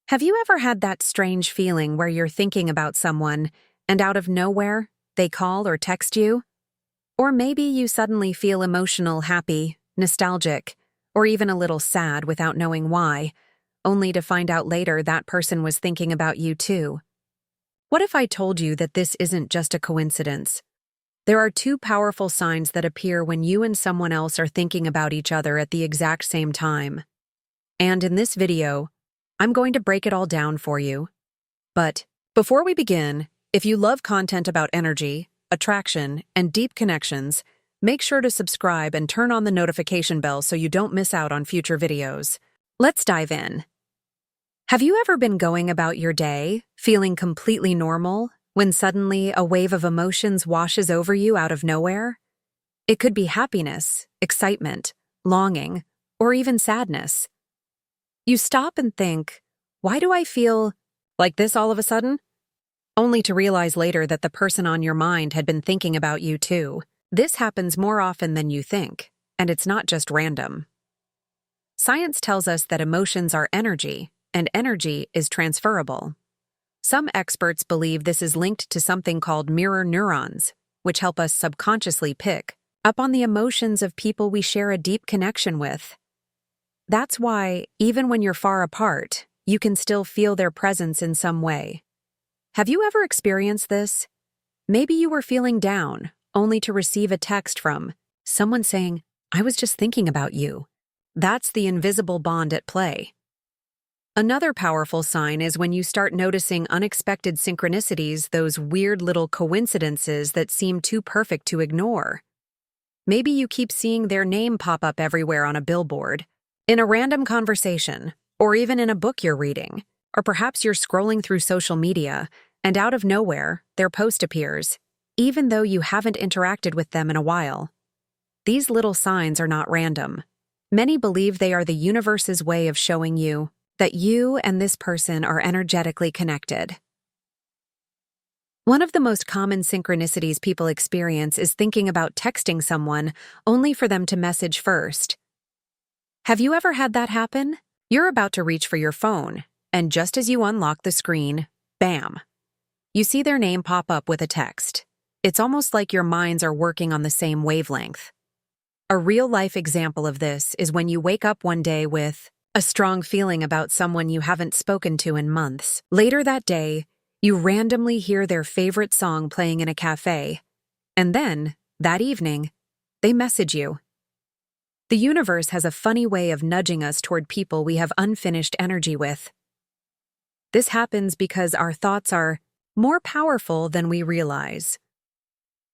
Have you ever had that strange feeling where you're thinking about someone, and out of nowhere, they call or text you? Or maybe you suddenly feel emotional, happy, nostalgic, or even a little sad without knowing why, only to find out later that person was thinking about you too. What if I told you that this isn't just a coincidence? There are two powerful signs that appear when you and someone else are thinking about each other at the exact same time. And in this video, I'm going to break it all down for you. But before we begin, if you love content about energy, attraction, and deep connections, make sure to subscribe and turn on the notification bell so you don't miss out on future videos. Let's dive in. Have you ever been going about your day, feeling completely normal, when suddenly a wave of emotions washes over you out of nowhere? It could be happiness, excitement, longing, or even sadness. You stop and think, why do I feel like this all of a sudden? Only to realize later that the person on your mind had been thinking about you too. This happens more often than you think, and it's not just random. Science tells us that emotions are energy, and energy is transferable. Some experts believe this is linked to something called mirror neurons, which help us subconsciously pick up on the emotions of people we share a deep connection with. That's why, even when you're far apart, you can still feel their presence in some way. Have you ever experienced this? Maybe you were feeling down, only to receive a text from someone saying, "I was just thinking about you." That's the invisible bond at play. Another powerful sign is when you start noticing unexpected synchronicities, those weird little coincidences that seem too perfect to ignore. Maybe you keep seeing their name pop up everywhere on a billboard, in a random conversation, or even in a book you're reading. Or perhaps you're scrolling through social media, and out of nowhere, their post appears, even though you haven't interacted with them in a while. These little signs are not random. Many believe they are the universe's way of showing you that you and this person are energetically connected. One of the most common synchronicities people experience is thinking about texting someone only for them to message first. Have you ever had that happen? You're about to reach for your phone, and just as you unlock the screen, bam! You see their name pop up with a text. It's almost like your minds are working on the same wavelength. A real-life example of this is when you wake up one day with a strong feeling about someone you haven't spoken to in months. Later that day, you randomly hear their favorite song playing in a cafe, and then, that evening, they message you. The universe has a funny way of nudging us toward people we have unfinished energy with. This happens because our thoughts are more powerful than we realize.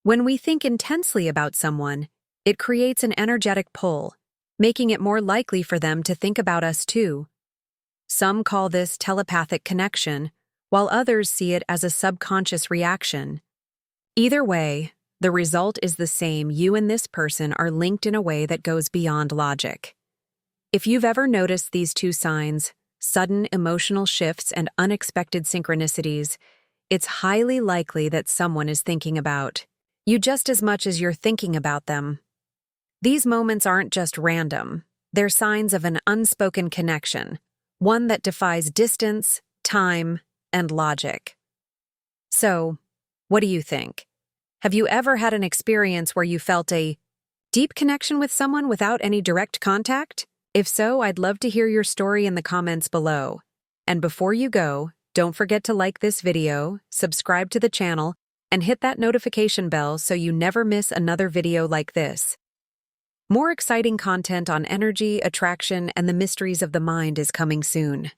When we think intensely about someone, it creates an energetic pull, making it more likely for them to think about us too. Some call this telepathic connection, while others see it as a subconscious reaction. Either way, the result is the same. You and this person are linked in a way that goes beyond logic. If you've ever noticed these two signs, sudden emotional shifts and unexpected synchronicities, it's highly likely that someone is thinking about you just as much as you're thinking about them. These moments aren't just random. They're signs of an unspoken connection, one that defies distance, time, and logic. So, what do you think? Have you ever had an experience where you felt a deep connection with someone without any direct contact? If so, I'd love to hear your story in the comments below. And before you go, don't forget to like this video, subscribe to the channel, and hit that notification bell so you never miss another video like this. More exciting content on energy, attraction, and the mysteries of the mind is coming soon.